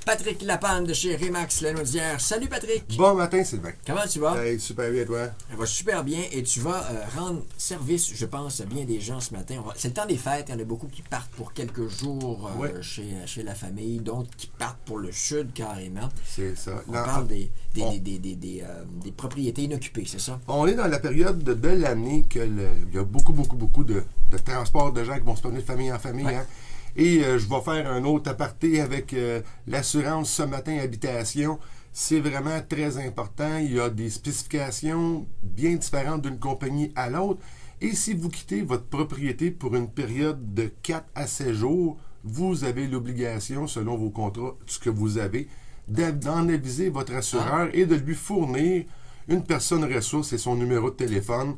Patrick Lapalme de chez Remax Lanaudière. Salut Patrick! Bon matin Sylvain. Comment tu vas? Hey, super bien toi? Ça va super bien et tu vas rendre service, je pense, à bien des gens ce matin. C'est le temps des fêtes, il y en a beaucoup qui partent pour quelques jours chez la famille, d'autres qui partent pour le sud carrément. C'est ça. On parle des propriétés inoccupées, c'est ça? On est dans la période de l'année que il y a beaucoup de transport de gens qui vont se promener de famille en famille. Ouais. Hein? Et je vais faire un autre aparté avec l'assurance ce matin habitation. C'est vraiment très important. Il y a des spécifications bien différentes d'une compagnie à l'autre. Et si vous quittez votre propriété pour une période de 4 à 7 jours, vous avez l'obligation, selon vos contrats, ce que vous avez, d'en aviser votre assureur et de lui fournir une personne ressource et son numéro de téléphone.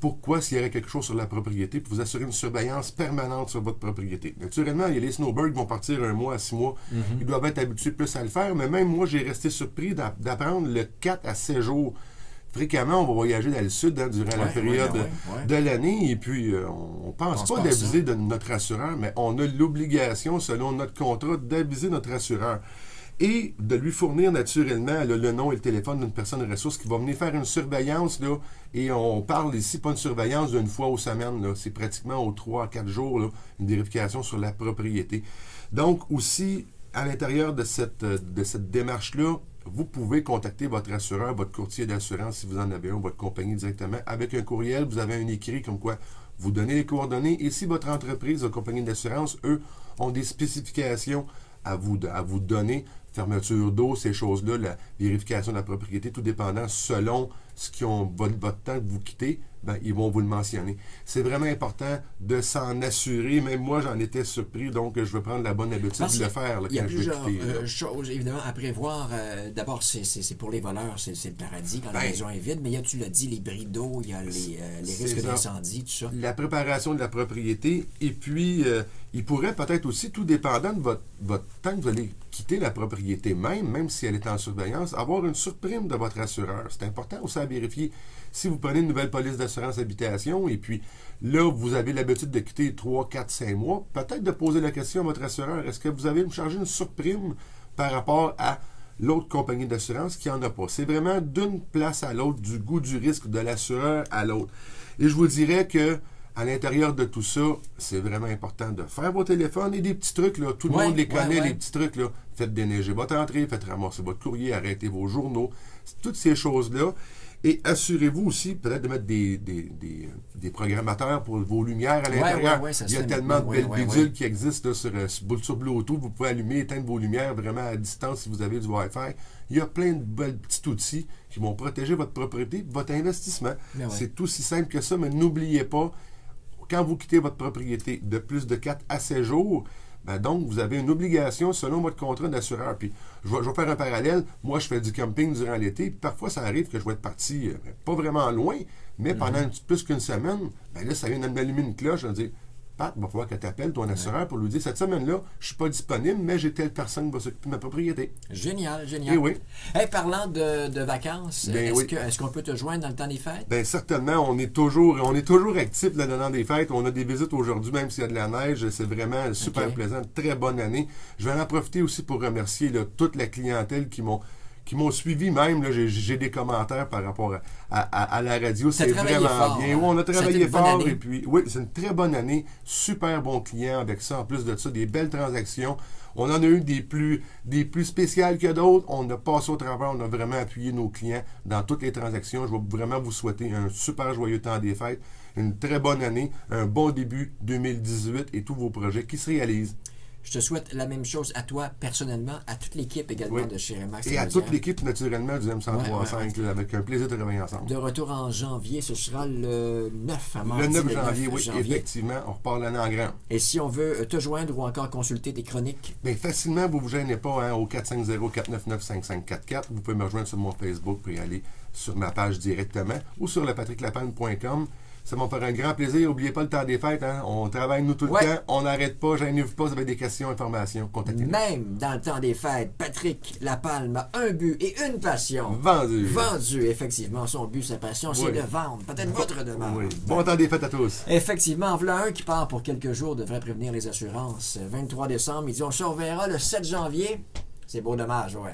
Pourquoi, s'il y aurait quelque chose sur la propriété, pour vous assurer une surveillance permanente sur votre propriété. Naturellement, il y a les snowbirds qui vont partir 1 mois à 6 mois. Ils doivent être habitués plus à le faire, mais même moi, j'ai resté surpris d'apprendre le 4 à 7 jours. Fréquemment, on va voyager dans le sud durant la période de l'année, et puis on ne pense pas d'aviser de notre assureur, mais on a l'obligation, selon notre contrat, d'aviser notre assureur. Et de lui fournir naturellement le nom et le téléphone d'une personne ressource qui va venir faire une surveillance. Là, et on parle ici, pas une surveillance d'une fois aux semaines, c'est pratiquement aux 3 à 4 jours, là, une vérification sur la propriété. Donc aussi, à l'intérieur de cette démarche-là, vous pouvez contacter votre assureur, votre courtier d'assurance, si vous en avez un, votre compagnie directement, avec un courriel. Vous avez un écrit comme quoi vous donnez les coordonnées. Et si votre entreprise, votre compagnie d'assurance, eux, ont des spécifications à vous donner, fermeture d'eau, ces choses-là, la vérification de la propriété, tout dépendant, selon ce qui ont votre temps que vous quittez, ben, ils vont vous le mentionner. C'est vraiment important de s'en assurer. Même moi, j'en étais surpris, donc je vais prendre la bonne habitude de le faire là, il y a quand je vais plusieurs quitter. choses, évidemment, à prévoir. D'abord, c'est pour les voleurs, c'est le paradis quand la maison est vide, mais il y a, tu l'as dit, les bris d'eau, il y a les risques d'incendie, tout ça. La préparation de la propriété, et puis, il pourrait peut-être aussi, tout dépendant de votre temps que vous allez quitter la propriété même si elle est en surveillance, avoir une surprime de votre assureur. C'est important aussi à vérifier. Si vous prenez une nouvelle police d'assurance habitation et puis là, vous avez l'habitude de quitter 3, 4, 5 mois, peut-être de poser la question à votre assureur, est-ce que vous avez me charger une surprime par rapport à l'autre compagnie d'assurance qui n'en a pas? C'est vraiment d'une place à l'autre, du goût du risque de l'assureur à l'autre. Et je vous dirais que à l'intérieur de tout ça, c'est vraiment important de faire vos téléphones et des petits trucs, là. Tout le monde les connaît, les petits trucs, là. Faites déneiger votre entrée, faites ramasser votre courrier, arrêtez vos journaux. Toutes ces choses-là. Et assurez-vous aussi, peut-être, de mettre des programmateurs pour vos lumières à l'intérieur. Il y a tellement de belles bidules qui existent là, sur Bluetooth. Vous pouvez allumer, éteindre vos lumières vraiment à distance si vous avez du Wi-Fi. Il y a plein de belles petits outils qui vont protéger votre propriété, votre investissement. C'est aussi simple que ça, mais n'oubliez pas, quand vous quittez votre propriété de plus de 4 à 7 jours, ben donc, vous avez une obligation selon votre contrat d'assureur. Puis, je vais faire un parallèle. Moi, je fais du camping durant l'été. Puis parfois, ça arrive que je vais être parti pas vraiment loin, mais pendant plus qu'une semaine, ben là, ça vient de m'allumer une cloche. Je vais dire, Pat, il va falloir que tu appelles ton assureur pour lui dire, cette semaine-là, je ne suis pas disponible, mais j'ai telle personne qui va s'occuper de ma propriété. Génial, génial. Et oui. Hey, parlant de vacances, est-ce qu'on peut te joindre dans le temps des fêtes? Bien, certainement. On est toujours actifs là, dans des fêtes. On a des visites aujourd'hui, même s'il y a de la neige. C'est vraiment super plaisant. Très bonne année. Je vais en profiter aussi pour remercier là, toute la clientèle qui m'ont suivi même. J'ai des commentaires par rapport à la radio. C'est vraiment fort, bien. Hein? Oui, on a travaillé fort. Et puis, oui, c'est une très bonne année. Super bon client avec ça. En plus de ça, des belles transactions. On en a eu des plus spéciales que d'autres. On a passé au travers. On a vraiment appuyé nos clients dans toutes les transactions. Je vais vraiment vous souhaiter un super joyeux temps des fêtes. Une très bonne année. Un bon début 2018 et tous vos projets qui se réalisent. Je te souhaite la même chose à toi, personnellement, à toute l'équipe également de chez Remax. Et à toute l'équipe, naturellement, du M1035, avec un plaisir de travailler ensemble. De retour en janvier, ce sera le 9 à mardi. Le 9 janvier, oui, effectivement. On repart l'année en grand. Et si on veut te joindre ou encore consulter tes chroniques? Bien, facilement, vous ne vous gênez pas au 450-499-5544. Vous pouvez me rejoindre sur mon Facebook pour y aller sur ma page directement ou sur lepatricklapalme.com. Ça va me faire un grand plaisir. N'oubliez pas le temps des fêtes. Hein? On travaille, nous, tout le temps. On n'arrête pas. Gênez-vous pas. Vous avez des questions, informations. Contactez-nous. Même dans le temps des fêtes, Patrick Lapalme a un but et une passion. Vendu. Vendu, effectivement. Son but, sa passion, c'est de vendre. Peut-être votre demande. Oui. Bon temps des fêtes à tous. Effectivement. Voilà un qui part pour quelques jours, devrait prévenir les assurances. 23 décembre, il dit on se reverra le 7 janvier. C'est beau dommage, OM.